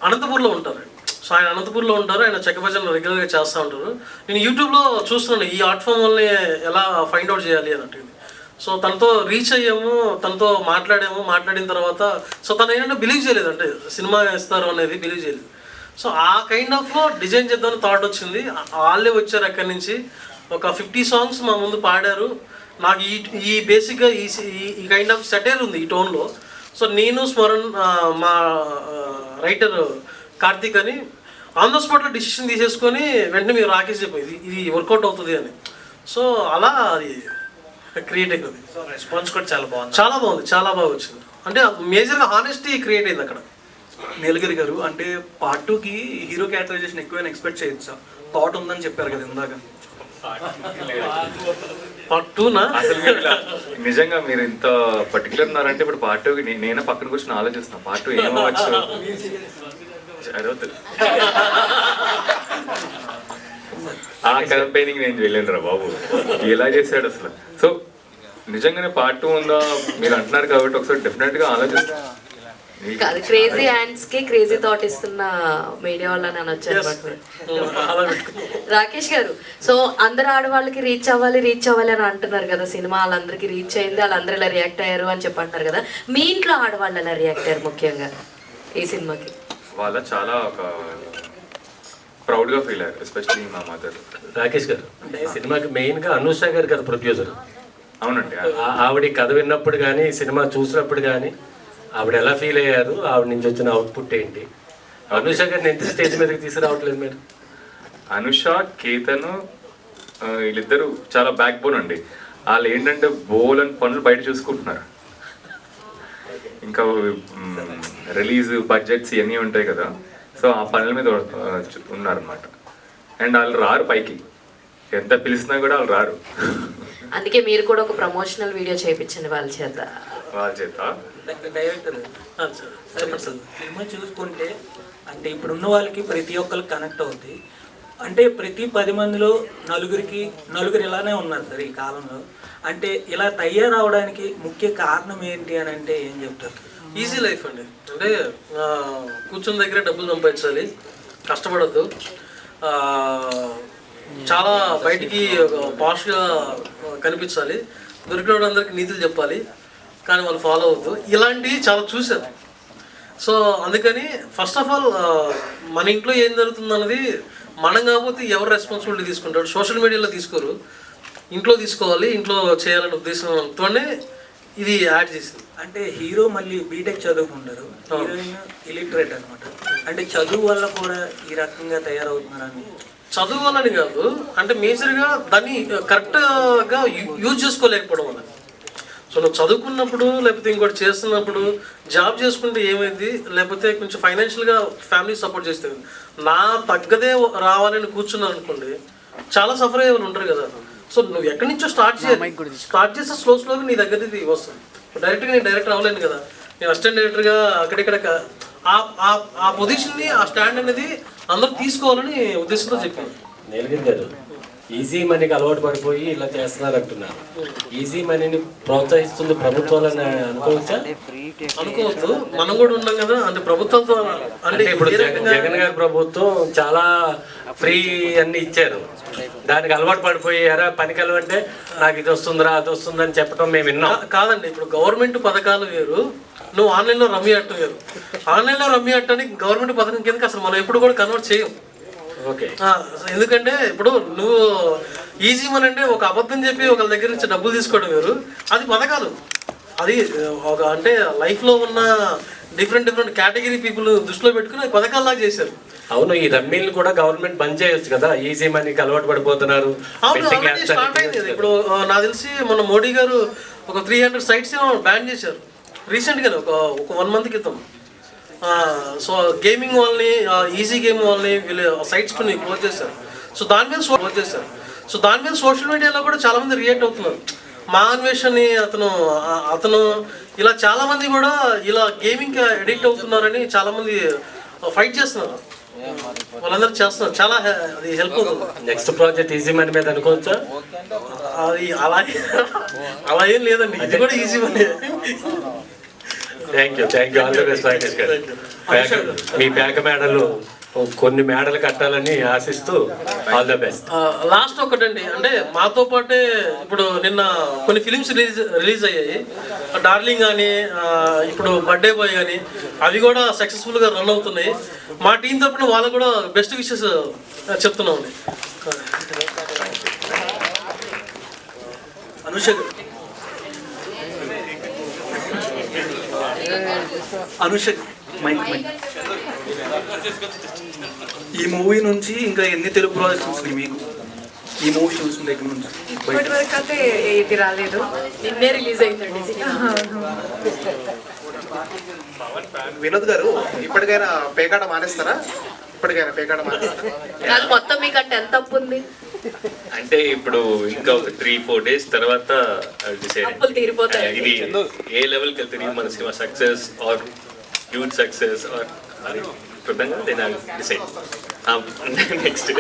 అనంతపూర్లో ఉంటారు. సో ఆయన అనంతపూర్లో ఉంటారు, ఆయన చెక్క భజనలు రెగ్యులర్గా చేస్తూ ఉంటారు. నేను యూట్యూబ్లో చూస్తున్నాను ఈ ఆర్ట్ ఫామ్ వల్లనే ఎలా ఫైండ్ అవుట్ చేయాలి అన్నట్టు. సో తనతో రీచ్ అయ్యాము, తనతో మాట్లాడిన తర్వాత సో తను ఏంటంటే బిలీవ్ చేయలేదు, అంటే సినిమా ఇస్తారు అనేది బిలీవ్ చేయలేదు. సో ఆ కైండ్ ఆఫ్ డిజైన్ చేద్దామని థాట్ వచ్చింది. వాళ్ళే వచ్చారు అక్కడి నుంచి, ఒక 50 సాంగ్స్ మా ముందు పాడారు. నాకు ఈ బేసిక్గా ఈ కైండ్ ఆఫ్ సెటైర్ ఉంది ఈ టోన్లో. సో నేను స్మరణ్ మా రైటర్ కార్తీక్ అని ఆన్ ద స్పాట్లో డిసిషన్ తీసేసుకొని వెంటనే మీరు రాకేష్ చెప్పింది ఇది వర్కౌట్ అవుతుంది అని. సో అలా అది క్రియేట్ అయింది. సో రెస్పాన్స్ కూడా చాలా బాగుంది, చాలా బాగా వచ్చింది. అంటే మేజర్గా హానెస్టీ క్రియేట్ అయింది అక్కడ. నీలగిరి గారు అంటే పార్ట్ 2కి హీరో క్యారెక్టరైజేషన్ ఎక్కువైనా ఎక్స్పెక్ట్ చేయొచ్చా? థాట్ ఉందని చెప్పారు కదా ఇందాక. పార్ట్ 2నా అసలు నిజంగా మీరు ఇంత పర్టికులర్ ఉన్నారంటే ఇప్పుడు పార్ట్ 2కి నేనే పక్కన కూర్చొని ఆలోచిస్తాను పార్ట్ 2 ఏమవచ్చు. ఆ క్యాంపెయినింగ్ నేను వెళ్ళాను రా బాబు, ఎలా చేశాడు అసలు. సో నిజంగానే పార్ట్ 2 ఉందా మీరు అంటున్నారు కాబట్టి ఒకసారి డెఫినెట్ గా ఆలోచిస్తాను. కాదు, క్రేజీ హ్యాండ్స్ కి క్రేజీ థాట్ ఇస్తున్న మీడియా వాళ్ళని అనొచ్చారు. రాకేష్ గారు, సో అందరు ఆడవాళ్ళకి రీచ్ అవ్వాలి అని అంటున్నారు కదా, సినిమా వాళ్ళందరికీ రీచ్ అయింది, వాళ్ళందరూ ఇలా రియాక్ట్ అయ్యారు అని చెప్పి అంటున్నారు కదా, మీ ఇంట్లో ఆడవాళ్ళు ఎలా రియాక్ట్ అయ్యారు ముఖ్యంగా ఈ సినిమాకి? వాళ్ళ చాలా ఒక ప్రౌడ్గా ఫీల్ అయ్యారు, ఎస్పెషల్లీ మా మదర్. రాకేష్ గారు, అంటే సినిమాకి మెయిన్గా అనూష గారు కదా ప్రొడ్యూసర్. అవునండి. ఆవిడ కథ విన్నప్పుడు కానీ సినిమా చూసినప్పుడు కానీ ఆవిడ ఎలా ఫీల్ అయ్యారు, ఆవిడ నుంచి వచ్చిన అవుట్పుట్ ఏంటి? అనూష గారిని ఎంత స్టేజ్ మీదకి తీసుకురావట్లేదు మీరు? అనుష, కేతన్ వీళ్ళిద్దరూ చాలా బ్యాక్ బోన్ అండి. వాళ్ళు ఏంటంటే బోల్ పనులు బయట చూసుకుంటున్నారు. ఇంకా రిలీజ్ బడ్జెట్స్ ఇవన్నీ ఉంటాయి కదా, సో ఆ పనుల మీద ఉన్నారనమాట. అండ్ వాళ్ళు రారు పైకి, ఎంత పిలిచినా కూడా వాళ్ళు రారు. అందుకే మీరు కూడా ఒక ప్రమోషనల్ వీడియో చేయించండి వాళ్ళ చేత. డైరెక్టర్ సినిమా చూసుకుంటే అంటే ఇప్పుడున్న వాళ్ళకి ప్రతి ఒక్కరికి కనెక్ట్ అవుతుంది. అంటే ప్రతి 10 మందిలో నలుగురు ఇలానే ఉన్నారు సార్ ఈ కాలంలో. అంటే ఇలా తయారవడానికి ముఖ్య కారణం ఏంటి అని అంటే ఏం చెప్తారు? ఈజీ లైఫ్ అండి. అంటే కూర్చున్న దగ్గర డబ్బులు సంపాదించాలి, కష్టపడద్దు, చాలా బయటికి పాష్గా కనిపించాలి, దొరికిన వాళ్ళందరికీ నీతులు చెప్పాలి కానీ వాళ్ళు ఫాలో అవుతూ ఇలాంటివి చాలా చూశారు. సో అందుకని ఫస్ట్ ఆఫ్ ఆల్ మన ఇంట్లో ఏం జరుగుతుంది అన్నది మనం కాకపోతే ఎవరు రెస్పాన్సిబిలిటీ తీసుకుంటారు? సోషల్ మీడియాలో తీసుకోరు, ఇంట్లో తీసుకోవాలి, ఇంట్లో చేయాలనే ఉద్దేశంతోనే ఇది యాడ్ చేసింది. అంటే హీరో మళ్ళీ బీటెక్ చదువుకుంటారు, హీరోయిన్ ఇలిటరేట్ అనమాట. అంటే చదువు వల్ల కూడా ఈ రకంగా తయారవుతున్నారని? చదువు వల్లని కాదు, అంటే మేజర్గా దాన్ని కరెక్ట్గా యూజ్ చేసుకోలేకపోవడం వల్ల. సో నువ్వు చదువుకున్నప్పుడు లేకపోతే ఇంకోటి చేస్తున్నప్పుడు జాబ్ చేసుకుంటే ఏమైంది, లేకపోతే కొంచెం ఫైనాన్షియల్గా ఫ్యామిలీ సపోర్ట్ చేస్తే నా తగ్గదే రావాలని కూర్చున్నాను అనుకోండి, చాలా సఫర్ అయ్యే వాళ్ళు ఉంటారు కదా. సో నువ్వు ఎక్కడి నుంచో స్టార్ట్ చేస్తే స్లోగా నీ దగ్గర వస్తుంది. డైరెక్ట్గా నేను డైరెక్టర్ అవ్వలేను కదా, నేను అసిస్టెంట్ డైరెక్టర్గా అక్కడిక్కడ ఆ పొజిషన్ని, ఆ స్టాండ్ అనేది అందరూ తీసుకోవాలని ఉద్దేశంతో చెప్పాను. నీలగిరి గారు, ఈజీ మనీకి అలవాటు పడిపోయి ఇలా చేస్తున్నారు అంటున్నారు. ఈజీ మనీని ప్రోత్సహిస్తుంది ప్రభుత్వాలని అనుకోవచ్చా? అనుకోవద్దు, మనం కూడా ఉన్నాం కదా. అంటే ప్రభుత్వంతో అంటే ఇప్పుడు జగన్ గారి ప్రభుత్వం చాలా ఫ్రీ అన్ని ఇచ్చారు, దానికి అలవాటు పడిపోయి ఎరా పనికి వెళ్ళమంటే నాకు ఇది వస్తుందిరా అది వస్తుందని చెప్పడం మేము విన్నాం. కాదండి, ఇప్పుడు గవర్నమెంట్ పథకాలు వేరు, నువ్వు ఆన్లైన్లో రమ్మీ అట్ట వేరు. ఆన్లైన్లో రమ్మీ అట్టని గవర్నమెంట్ పథకం కిందకి అసలు మనం ఎప్పుడు కూడా కన్వర్ట్ చేయం. ఓకే, ఎందుకంటే ఇప్పుడు నువ్వు ఈజీ మనీ అంటే ఒక అబద్ధం చెప్పి ఒకళ్ళ దగ్గర నుంచి డబ్బులు తీసుకోవడం వేరు, అది పథకాలు. అది ఒక అంటే లైఫ్లో ఉన్న డిఫరెంట్ కేటగిరీ పీపుల్ దృష్టిలో పెట్టుకుని అది పథకాల్లాగా చేశారు. అవును, ఈ రమ్మీలు కూడా గవర్నమెంట్ బంద్ చేయొచ్చు కదా, ఈజీ మనీకి అలవాటు పడిపోతున్నారు. స్టార్ట్ అయింది ఇప్పుడు నాకు తెలిసి మన మోడీ గారు ఒక 300 sites బ్యాన్ చేశారు రీసెంట్గానే, ఒక 1 month క్రితం. సో గేమింగ్ వాళ్ళని, ఈజీ గేమ్ వాళ్ళని వీళ్ళు సైట్స్ కొన్ని క్లోజ్ చేశారు. సో దాని మీద సోషల్ మీడియాలో కూడా చాలామంది రియాక్ట్ అవుతున్నారు. మా అన్వేషణని అతను ఇలా చాలామంది కూడా ఇలా గేమింగ్కి అడిక్ట్ అవుతున్నారని చాలామంది ఫైట్ చేస్తున్నారు. వాళ్ళందరూ చేస్తున్నారు, చాలా అది హెల్ప్ అవుతుంది. నెక్స్ట్ ప్రాజెక్ట్ ఈజీ మనీ మీద అనుకోవచ్చా? అది అలా ఏం లేదండి, ఇది కూడా easy money. Thank you all the best Rakesh గారు. మీ పేక మేడలు కొన్ని మేడలు కట్టాలని ఆశిస్తూ ఆల్ ద బెస్ట్. లాస్ట్ ఒకటండి, అంటే మాతో పాటే ఇప్పుడు నిన్న కొన్ని ఫిలిమ్స్ రిలీజ్ అయ్యాయి, డార్లింగ్ కానీ ఇప్పుడు బర్త్డే బాయ్ కానీ, అవి కూడా సక్సెస్ఫుల్గా రన్ అవుతున్నాయి. మా టీం తరపున వాళ్ళకు కూడా బెస్ట్ విషెస్ చెప్తున్నాం. అనుష ఈ మూవీ నుంచి ఇంకా ఎన్ని తెలుగు ప్రాజెక్ట్స్ చూసినాయి మీకు? ఈ మూవీ చూసిన దగ్గర నుంచి ఇప్పటి వరకు అయితే ఏది రాలేదు, నిన్నే రిలీజ్ అయిందండి. వినోద్ గారు ఇప్పటికైనా పేకాట మానేస్తారా? అది మొత్తం మీకంటే ఎంత తప్పు ఉంది అంటే ఇప్పుడు ఇంకా ఒక 3-4 days తర్వాత అప్పులు తీరిపోతాయి. ఇది ఏ లెవెల్కి వెళ్తుంది మన సినిమా, success or huge success or అది చూద్దాం, then I will decide next.